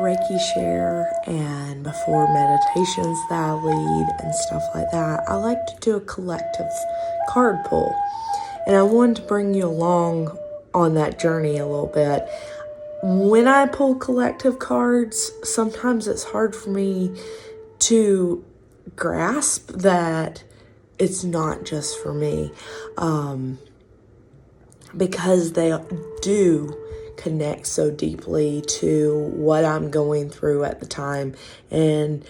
Reiki Share and before meditations that I lead and stuff like that, I like to do a collective card pull. And I wanted to bring you along on that journey a little bit. When I pull collective cards, sometimes it's hard for me to grasp that it's not just for me, because they do connect so deeply to what I'm going through at the time, and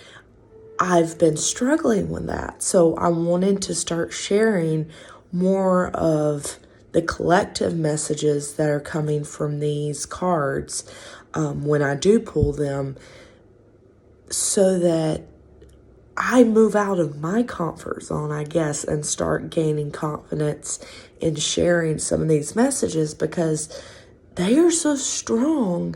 I've been struggling with that. So I wanted to start sharing more of the collective messages that are coming from these cards when I do pull them, so that I move out of my comfort zone, I guess, and start gaining confidence in sharing some of these messages, because they are so strong.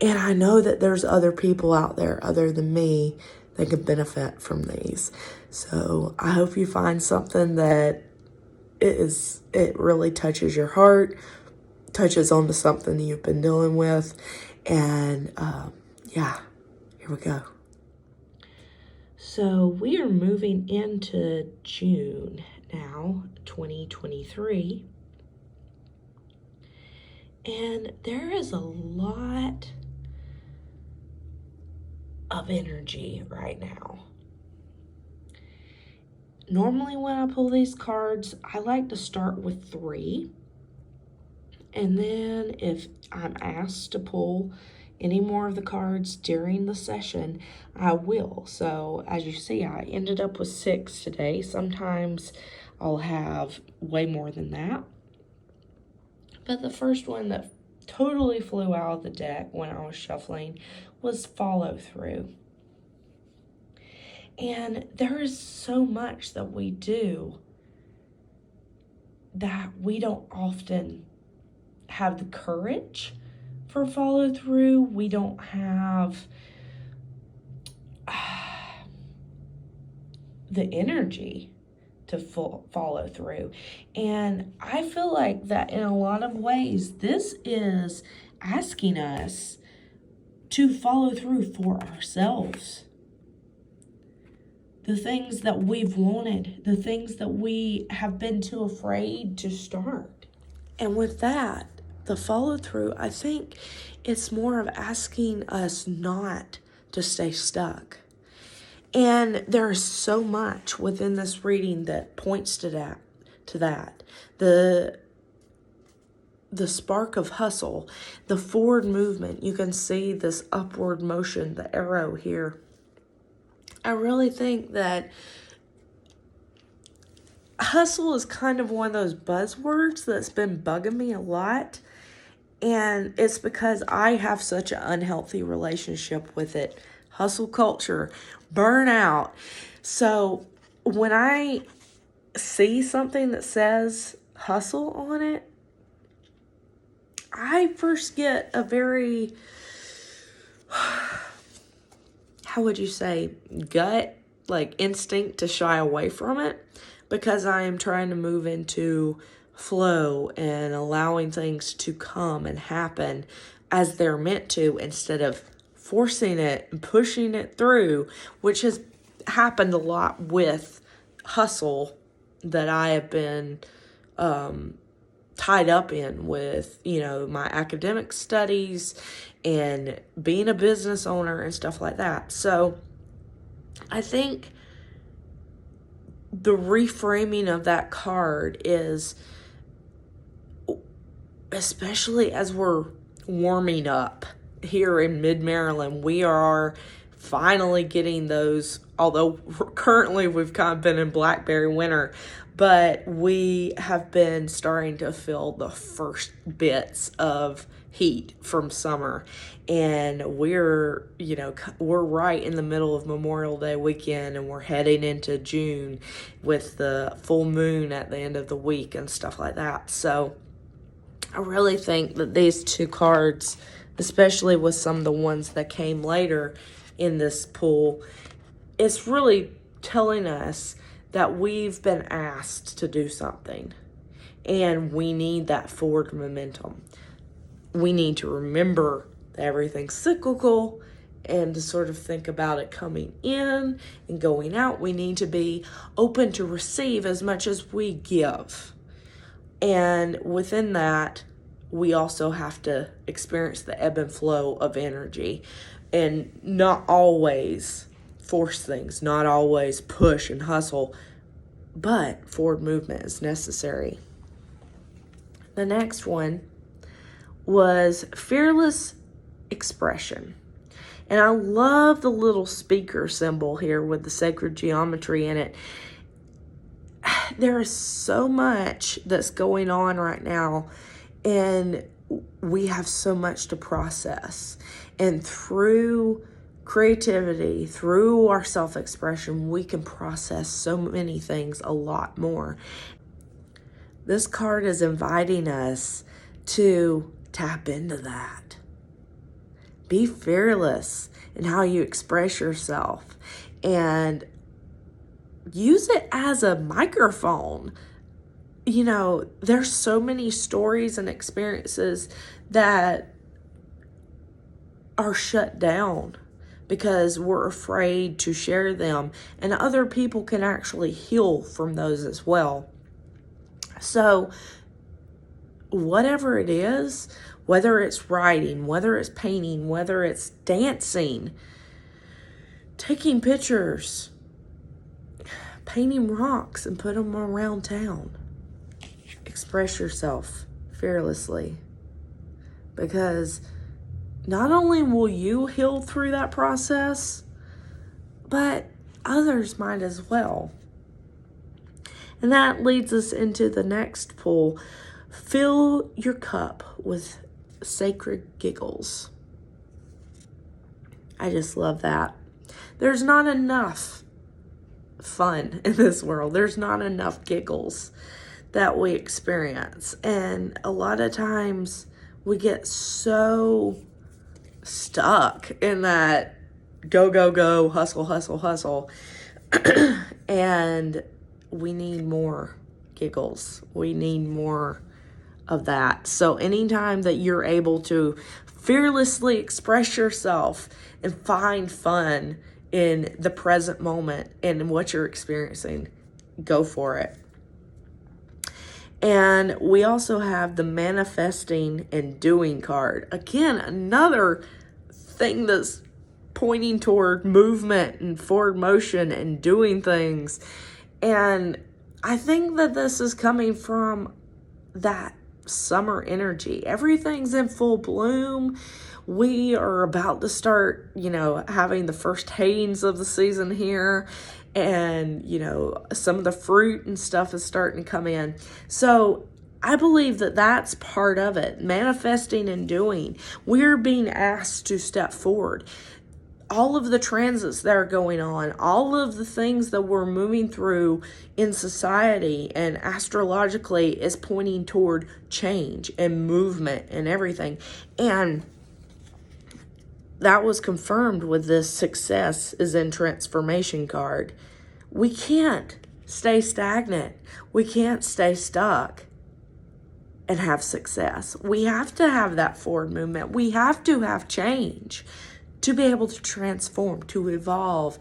And I know that there's other people out there other than me that can benefit from these. So I hope you find something that it really touches your heart, touches onto something you've been dealing with. And here we go. So we are moving into June now, 2023. And there is a lot of energy right now. Normally when I pull these cards, I like to start with 3. And then if I'm asked to pull any more of the cards during the session, I will. So as you see, I ended up with 6 today. Sometimes I'll have way more than that. But the first one that totally flew out of the deck when I was shuffling was follow through. And there is so much that we do that we don't often have the courage for follow through. We don't have the energy to follow through. And I feel like that in a lot of ways, this is asking us to follow through for ourselves. The things that we've wanted, the things that we have been too afraid to start. And with that, the follow through, I think it's more of asking us not to stay stuck. And there is so much within this reading that points to that. The spark of hustle, the forward movement. You can see this upward motion, the arrow here. I really think that hustle is kind of one of those buzzwords that's been bugging me a lot. And it's because I have such an unhealthy relationship with it. Hustle culture, burnout. So when I see something that says hustle on it, I first get a very, how would you say, gut, like instinct to shy away from it, because I am trying to move into flow and allowing things to come and happen as they're meant to, instead of forcing it and pushing it through, which has happened a lot with hustle that I have been tied up in with, my academic studies and being a business owner and stuff like that. So I think the reframing of that card is, especially as we're warming up here in mid-Maryland, we are finally getting those, although currently we've kind of been in blackberry winter, but we have been starting to feel the first bits of heat from summer. And we're right in the middle of Memorial Day weekend, and we're heading into June with the full moon at the end of the week and stuff like that. So I really think that these 2 cards, especially with some of the ones that came later in this pull, it's really telling us that we've been asked to do something, and we need that forward momentum. We need to remember that everything's cyclical, and to sort of think about it coming in and going out. We need to be open to receive as much as we give. And within that, we also have to experience the ebb and flow of energy and not always force things, not always push and hustle, but forward movement is necessary. The next one was fearless expression. And I love the little speaker symbol here with the sacred geometry in it. There is so much that's going on right now, and we have so much to process. And through creativity, through our self-expression, we can process so many things a lot more. This card is inviting us to tap into that. Be fearless in how you express yourself and use it as a microphone. You know, there's so many stories and experiences that are shut down because we're afraid to share them, and other people can actually heal from those as well. So whatever it is, whether it's writing, whether it's painting, whether it's dancing, taking pictures, painting rocks and put them around town, express yourself fearlessly, because not only will you heal through that process, but others might as well. And that leads us into the next pull. Fill your cup with sacred giggles. I just love that. There's not enough fun in this world. There's not enough giggles that we experience. And a lot of times we get so stuck in that go, go, go, hustle, hustle, hustle. And we need more giggles. We need more of that. So anytime that you're able to fearlessly express yourself and find fun in the present moment and in what you're experiencing, go for it. And we also have the manifesting and doing card. Again, another thing that's pointing toward movement and forward motion and doing things. And I think that this is coming from that summer energy. Everything's in full bloom. We are about to start, having the first hayings of the season here. And, some of the fruit and stuff is starting to come in. So I believe that that's part of it. Manifesting and doing. We're being asked to step forward. All of the transits that are going on, all of the things that we're moving through in society and astrologically is pointing toward change and movement and everything. And that was confirmed with this success is in transformation card. We can't stay stagnant. We can't stay stuck and have success. We have to have that forward movement. We have to have change to be able to transform, to evolve,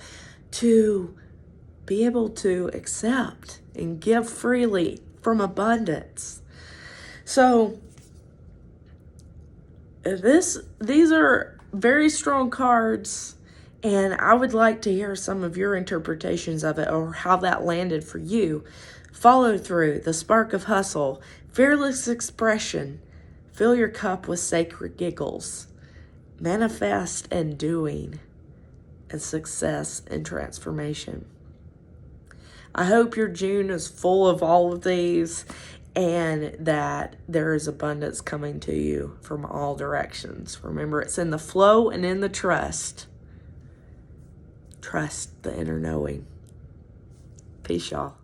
to be able to accept and give freely from abundance. So these are very strong cards, and I would like to hear some of your interpretations of it or how that landed for you. Follow through, the spark of hustle, fearless expression, fill your cup with sacred giggles, manifest and doing, and success and transformation. I hope your June is full of all of these and that there is abundance coming to you from all directions. Remember, it's in the flow and in the trust. Trust the inner knowing. Peace, y'all.